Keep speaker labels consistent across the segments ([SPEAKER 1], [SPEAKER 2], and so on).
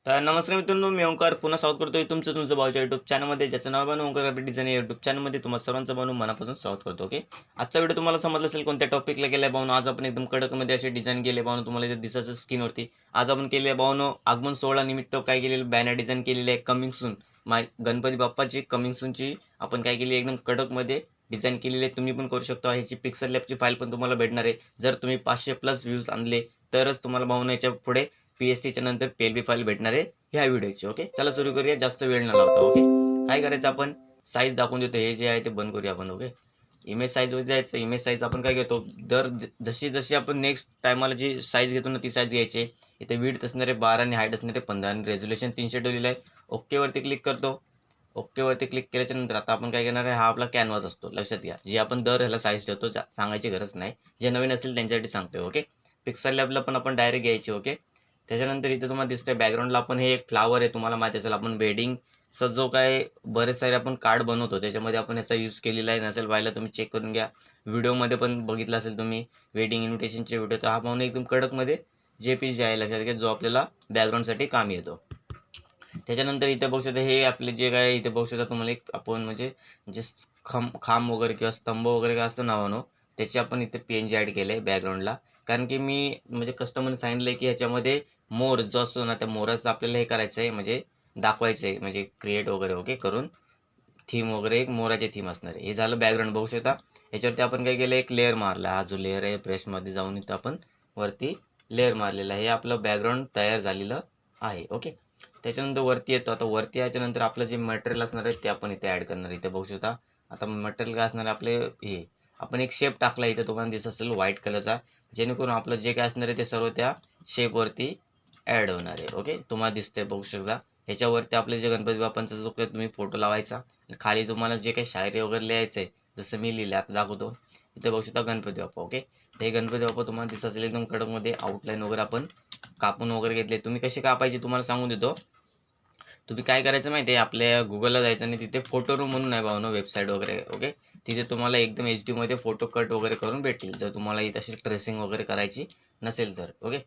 [SPEAKER 1] तर नमस्कार मित्रांनो, मी ओंकार पुन्हा स्वागत करतोय तुमचं भाऊच्या युट्यूब चॅनलमध्ये, ज्याचं नाव आहे ओंकार ग्राफिक डिझाईन. युट्यूब चॅनलमध्ये तुम्हाला सर्वांचं बनवून मनापासून स्वागत करतो. ओके, आजचा व्हिडिओ तुम्हाला समजला असेल कोणत्या टॉपिकला गेलाय भाऊनो. आज आपण एकदम कडकमध्ये असे डिझाईन केले भाऊनो, तुम्हाला इथे दिसायचं स्क्रीनवरती. आज आपण केले भाऊनो आगमन सोहळा निमित्त काय केलेलं बॅनर डिझाईन केलेले आहे. कमिंग सून गणपती बाप्पाची कमिंग सूनची आपण काय केली एकदम कडकमध्ये डिझाईन केलेली आहे. तुम्ही पण करू शकता. ह्याची पिक्सल लॅबची फाईल पण तुम्हाला भेटणार आहे. जर तुम्ही 500+ व्ह्यूज आणले तरच तुम्हाला भाऊनो याच्या पुढे PSTच्या नंतर PLB फाईल भेटणार आहे ह्या व्हिडिओची. ओके, चला सुरू करूया, जास्त वेळ न लावता. ओके, काय करायचं आपण साईज दाखवून देतो. हे जे आहे ते बंद करूया आपण. ओके, इमेज साईजवर जायचं. इमेज साईज आपण काय घेतो, जशी जशी आपण नेक्स्ट टायमाला जी साईज घेतो ना ती साईज घ्यायची. इथे विड्थ असणार आहे 12 आणि हाईट असणार आहे 15 आणि रेझोल्युशन 300 ठेवलेलं आहे. ओकेवरती क्लिक करतो. ओकेवरती क्लिक केल्याच्या नंतर आता आपण काय करणार आहे, हा आपला कॅनव्हास असतो, लक्षात घ्या. जे आपण दर ह्याला साईज ठेवतो सांगायची गरज नाही. जे नवीन असेल त्यांच्यासाठी सांगतोय. ओके, पिक्सल लॅबला पण आपण डायरेक्ट घ्यायची. ओके, त्याच्यानंतर इथे तुम्हाला दिसतंय बॅकग्राऊंडला आपण हे एक फ्लावर आहे, तुम्हाला माहिती असेल आपण वेडिंगचा जो काय बरेच सारे आपण कार्ड बनवतो त्याच्यामध्ये आपण याचा यूज केलेला आहे. नसेल पाहिला तुम्ही चेक करून घ्या. व्हिडिओमध्ये पण बघितलं असेल तुम्ही वेडिंग इन्व्हिटेशनचे व्हिडिओ. तर हा पाहून एकदम कडकमध्ये JPG आहे, लक्षात घ्या, जो आपल्याला बॅकग्राऊंडसाठी काम येतो. त्याच्यानंतर इथे बघू शकता हे आपले जे काय इथे बघू शकता तुम्हाला एक आपण म्हणजे जे खांब वगैरे किंवा स्तंभ वगैरे काय असतं नावानो, त्याचे आपण इथे PNG ॲड केलं आहे बॅकग्राऊंडला. कारण की मी म्हणजे कस्टमरने सांगितलं आहे की ह्याच्यामध्ये मोर जो असतो ना, त्या मोराचं आपल्याला हे करायचं आहे, म्हणजे दाखवायचं आहे, म्हणजे क्रिएट वगैरे ओके करून थीम वगैरे एक मोराचे थीम असणार आहे. हे झालं बॅकग्राऊंड बघू शकता. ह्याच्यावरती आपण काय केलं, एक लेअर मारला. हा जो लेअर आहे ब्रशमध्ये जाऊन इथं आपण वरती लेअर मारलेला आहे. हे आपलं बॅकग्राऊंड तयार झालेलं आहे. ओके, त्याच्यानंतर वरती येतो. आता वरती याच्यानंतर आपलं जे मटेरियल असणार आहे ते आपण इथे ॲड करणार. इथे बघू शकता. आता मटेरियल काय असणार आहे आपले, हे आपण एक शेप टाकला इथे, तुम्हाला दिसत असेल व्हाईट कलरचा, जेणेकरून आपलं जे काय असणार आहे ते सर्व त्या शेपवरती ॲड होणार आहे. ओके, तुम्हाला दिसतंय बघू शकता. ह्याच्यावरती आपले जे गणपती बाप्पांचा जो काही तुम्ही फोटो लावायचा, खाली तुम्हाला जे काही शायरी वगैरे लिहायचं आहे, जसं मी लिहिलं आता दाखवतो. इथे बघू शकता गणपती बाप्पा. ओके, हे गणपती बाप्पा तुम्हाला दिसत असेल एकदम कडकमध्ये आउटलाईन वगैरे आपण कापून वगैरे घेतले. तुम्ही कशी कापायची तुम्हाला सांगून देतो. तुम्ही काय करायचं माहिती आहे, आपल्या गुगलला जायचं आणि तिथे फोटो रूम म्हणून आहे भावनो वेबसाईट वगैरे. ओके, तिथे तुम्हाला एकदम HD मध्ये फोटो कट वगैरे करून भेटतील, जर तुम्हाला इथे अशी ट्रेसिंग वगैरे करायची नसेल तर. ओके,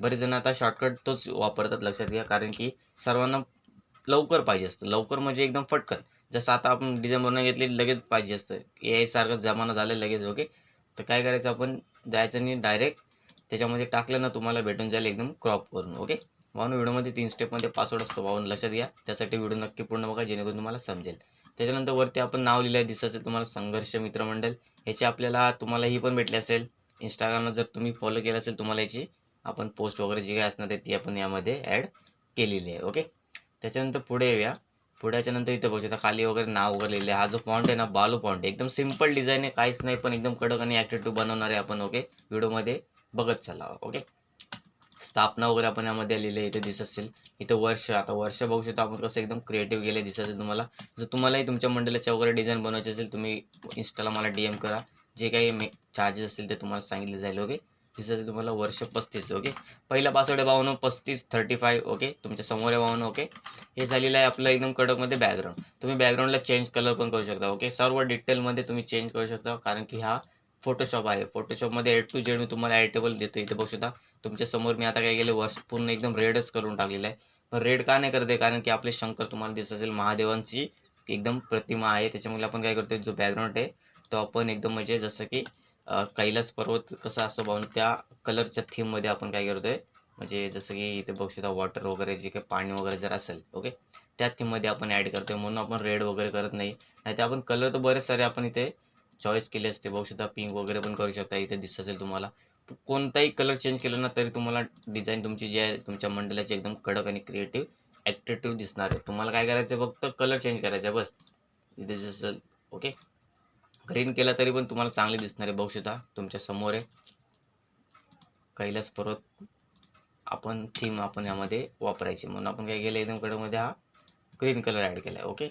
[SPEAKER 1] बरेच जण आता शॉर्टकट तोच वापरतात, लक्षात घ्या. कारण की सर्वांना लवकर पाहिजे असतं, लवकर म्हणजे एकदम फटकन. जसं आता आपण डिझाईन बनवून घेतली लगेच पाहिजे असतं, AI सारखं जमाना झालं लगेच. ओके, तर काय करायचं, आपण जायचं आणि डायरेक्ट त्याच्यामध्ये टाकलं ना, तुम्हाला भेटून जाईल एकदम क्रॉप करून. ओके, भावनो व्हिडिओमध्ये 3 स्टेपमध्ये पासवर्ड असतो भावनो, लक्षात घ्या. त्यासाठी व्हिडिओ नक्की पूर्ण बघा, जेणेकरून तुम्हाला समजेल. त्याच्यानंतर वरती आपण नाव लिहिलं आहे, दिसत असेल तुम्हाला संघर्ष मित्रमंडळ. ह्याची आपल्याला तुम्हाला ही पण भेटली असेल इंस्टाग्रामला, जर तुम्ही फॉलो केलं असेल तुम्हाला याची आपण पोस्ट वगैरे जी काय असणार आहे ती आपण यामध्ये ॲड केलेली आहे. ओके, त्याच्यानंतर पुढे येऊया. पुढ्याच्यानंतर इथे बघू शकता खाली वगैरे नाव वगैरे लिहिले. हा जो फॉन्ट आहे ना, बालू फॉन्ट, एकदम सिम्पल डिझाईन आहे, काहीच नाही, पण एकदम कडक आणि ॲट्रॅक्टिव्ह बनवणार आहे आपण. ओके, व्हिडिओमध्ये बघत चला. ओके, स्थापना वगैरे आपण यामध्ये लिहिले, इथे दिसत असेल. इथे वर्ष, आता वर्ष बघू शकता आपण कसं एकदम क्रिएटिव्ह गेले, दिसत असेल तुम्हाला. जर तुम्हालाही तुमच्या मंडळाच्या वगैरे डिझाईन बनवायची असेल, तुम्ही इंस्टाला मला DM करा. जे काही चार्जेस असतील ते तुम्हाला सांगितले जाईल. ओके, दिसत असेल तुम्हाला वर्ष 35. ओके, पहिला पासवर्ड आहे भावनो 3535. ओके, तुमच्या समोर आहे भावनो. ओके, हे झालेलं आहे आपलं एकदम कडकमध्ये बॅकग्राऊंड. तुम्ही बॅकग्राऊंडला चेंज कलर पण करू शकता. ओके, सर्व डिटेलमध्ये तुम्ही चेंज करू शकता, कारण की हा फोटोशॉप आहे. फोटोशॉपमध्ये A to Z मी तुम्हाला एडिटेबल देतो. इथे बघू शकता तुमच्या समोर मी आता काय केलं, वर्ष पूर्ण एकदम रेडच करून टाकलेलं आहे. पण रेड का नाही करते, कारण की आपले शंकर तुम्हाला दिसत असेल महादेवांची एकदम प्रतिमा आहे, त्याच्यामुळे आपण काय करतोय, जो बॅकग्राऊंड आहे तो आपण एकदम म्हणजे जसं की कैलास पर्वत कसं असं पाहून त्या कलरच्या थीममध्ये आपण काय करतोय, म्हणजे जसं की इथे बघू शकता वॉटर वगैरे जे काही पाणी वगैरे जर असेल, ओके, त्या थीममध्ये आपण ॲड करतोय, म्हणून आपण रेड वगैरे करत नाही. नाही तर आपण कलर तर बरेच सारे आपण इथे चॉईस केले असते. बघू शकता पिंक वगैरे पण करू शकता, इथे दिसत असेल तुम्हाला. कोणताही कलर चेंज केलं ना तरी तुम्हाला डिझाईन तुमची जी आहे तुमच्या मंडळाची एकदम कडक आणि क्रिएटिव्ह ॲट्रॅक्टिव्ह दिसणार आहे. तुम्हाला काय करायचं, फक्त कलर चेंज करायचा बस. इथे जसं ओके, ग्रीन केला तरी पण तुम्हाला चांगले दिसणार आहे. बघू शकता तुमच्या समोर आहे कैलास पर्वत, आपण थीम आपण यामध्ये वापरायची, म्हणून आपण काय केलं, एकदम कडकमध्ये हा ग्रीन कलर ॲड केला आहे. ओके,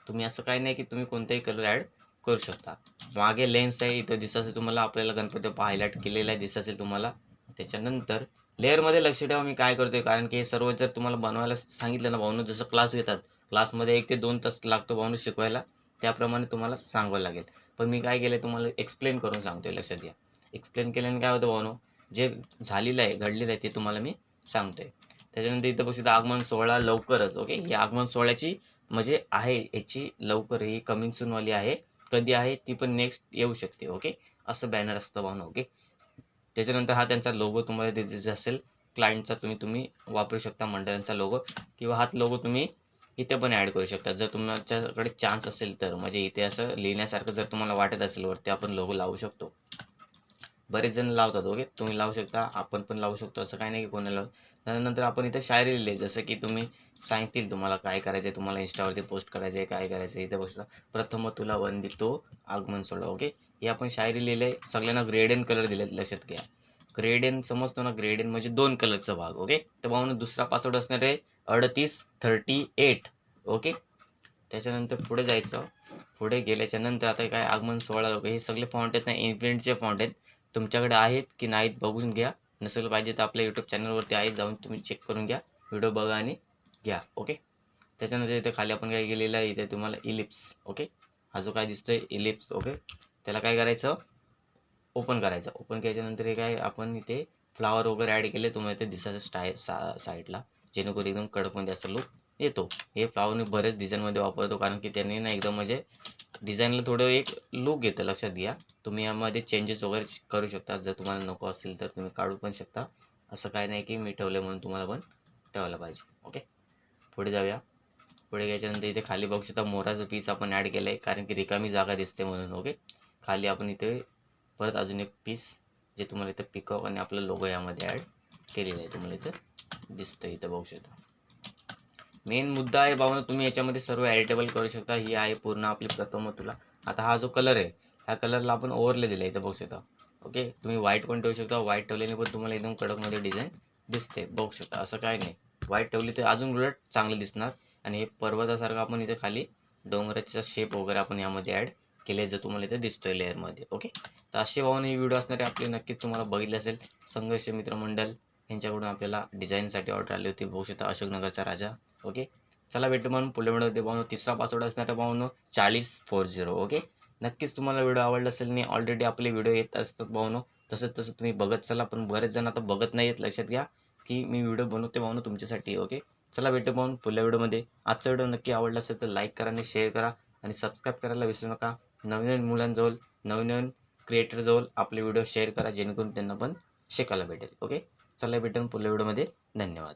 [SPEAKER 1] तुम्ही असं काही नाही की तुम्ही कोणताही कलर ॲड करू शकता. मागे लेन्स आहे, इथं दिसत असेल तुम्हाला, आपल्याला गणपती बाप्पा हायलाईट केलेला आहे, दिसत असेल तुम्हाला. त्याच्यानंतर लेअरमध्ये लक्ष ठेवा मी काय करतोय, कारण की हे सर्व जर तुम्हाला बनवायला सांगितलं ना भावनो, जसं क्लास घेतात, क्लासमध्ये 1 ते 2 तास लागतो भावनो शिकवायला, त्याप्रमाणे तुम्हाला सांगावं लागेल. पण मी काय केलं तुम्हाला एक्सप्लेन करून सांगतोय, लक्षात घ्या. एक्सप्लेन केल्याने काय होतं भावनो, जे झालेलं आहे घडलेलं आहे ते तुम्हाला मी सांगतोय. त्याच्यानंतर इथं बघू शकता आगमन सोहळा लवकरच. ओके, ही आगमन सोहळ्याची म्हणजे आहे याची लवकर, ही कमिंग सून वाली आहे. कधी आहे ती पण नेक्स्ट येऊ शकते. ओके, असं बॅनर असतं भावना. ओके, त्याच्यानंतर हा त्यांचा लोगो तुम्हाला तिथे असेल क्लायंटचा, तुम्ही वापरू शकता मंडळांचा लोगो, किंवा हाच लोगो तुम्ही इथे पण ॲड करू शकता जर तुमच्याकडे चान्स असेल तर. म्हणजे इथे असं लिहिण्यासारखं जर तुम्हाला वाटत असेल वरती आपण लोगो लावू शकतो. बरेच जण लावतात. ओके, तुम्ही लावू शकता, आपण पण लावू शकतो, असं काही नाही की कोणाला. त्यानंतर आपण इथे शायरी लिहिली, जसं की तुम्ही सांगतील तुम्हाला काय करायचं, तुम्हाला इंस्टावरती पोस्ट करायचं आहे, काय करायचं आहे. इथे बघू प्रथम तुला वंदितो आगमन सोहळा. ओके, हे आपण शायरी लिहिले, सगळ्यांना ग्रेडेन कलर दिलेत, लक्षात घ्या. ग्रेडेन समजतो ना, ग्रेडेन म्हणजे 2 कलरचा भाग. ओके, तर भाऊन दुसरा पासवर्ड असणार आहे 3838. ओके, त्याच्यानंतर पुढे जायचं. पुढे गेल्याच्या नंतर आता काय आगमन सोहळा हे सगळे फॉन्ट आहेत ना, इन्फिनिटीचे फॉन्ट आहेत. तुमच्याकडे आहेत की नाहीत बघून घ्या. नसेल पाहिजे तर आपल्या यूट्यूब चॅनलवरती आहे, जाऊन तुम्ही चेक करून घ्या, व्हिडिओ बघा आणि घ्या. ओके, त्याच्यानंतर इथे खाली आपण काय केलेलं आहे, इथे तुम्हाला इलिप्स. ओके, हा जो काय दिसतोय इलिप्स. ओके, त्याला काय करायचं, ओपन करायचं. ओपन केल्याच्यानंतर हे काय आपण इथे फ्लावर वगैरे ॲड केले, तुम्हाला इथे दिसायचं साईडला, जेणेकरून एकदम कडकमध्ये असं लुक येतो. हे फ्लावर मी बरेच डिझाईनमध्ये वापरतो, कारण की त्यांनी ना एकदम म्हणजे डिझाईनला थोडं एक लुक येतं, लक्षात घ्या. तुम्ही यामध्ये चेंजेस वगैरे करू शकता, जर तुम्हाला नको असेल तर तुम्ही काढू पण शकता. असं काही नाही की मी ठेवलं म्हणून तुम्हाला पण ठेवायला पाहिजे. ओके, पुढे जाऊया. पुढे घ्यायच्यानंतर इथे खाली बघू शकता मोराचं पीस आपण ॲड केलं आहे, कारण की रिकामी जागा दिसते म्हणून. ओके, खाली आपण इथे परत अजून एक पीस, जे तुम्हाला इथं पिकअप आणि आपलं लोगो यामध्ये ॲड केलेलं आहे, तुम्हाला इथं दिसतं. इथं बघू शकता. मेन मुद्दा आहे भावना, तुम्ही याच्यामध्ये सर्व एडिटेबल करू शकता. ही आहे पूर्ण आपली प्रथम तुला. आता हा जो कलर आहे, ह्या कलरला आपण ओव्हरले दिला इथं बघू शकता. ओके, तुम्ही व्हाईट पण ठेवू शकता. व्हाईट ठेवल्याने पण तुम्हाला एकदम कडकमध्ये डिझाईन दिसते, बघू शकता. असं काय नाही, व्हाईट ठेवली तर अजून उलट चांगली दिसणार. आणि हे पर्वतासारखं आपण इथे खाली डोंगराचा शेप वगैरे आपण यामध्ये ॲड केले, जो तुम्हाला इथे दिसतोय लेअरमध्ये. ओके, तर असे भावना ही व्हिडिओ असणारे आपले, नक्कीच तुम्हाला बघितले असेल. संघर्ष मित्रमंडळ यांच्याकडून आपल्याला डिझाईनसाठी ऑर्डर आली होती, बघू शकता, अशोकनगरचा राजा. ओके, चला भेटू म्हणून पुढल्या व्हिडिओमध्ये भावनो. तिसरा पासवर्ड असणारा भावनो 4040. ओके, नक्कीच तुम्हाला व्हिडिओ आवडला असेल आणि ऑलरेडी आपले व्हिडिओ येत असतात भावनो, तसं तसं तुम्ही बघत चला. पण बरेच जण आता बघत नाही आहेत, लक्षात घ्या की मी व्हिडिओ बनवते भावनो तुमच्यासाठी. ओके, चला भेटू भावनो पुढल्या व्हिडिओमध्ये. आजचा व्हिडिओ नक्की आवडला असेल तर लाईक करा आणि शेअर करा आणि सबस्क्राईब करायला विसरू नका. नवीन नवीन मुलांजवळ, नवीन नवीन क्रिएटरजवळ आपले व्हिडिओ शेअर करा, जेणेकरून त्यांना पण शिकायला भेटेल. ओके, चला भेटून पुढल्या व्हिडिओमध्ये. धन्यवाद.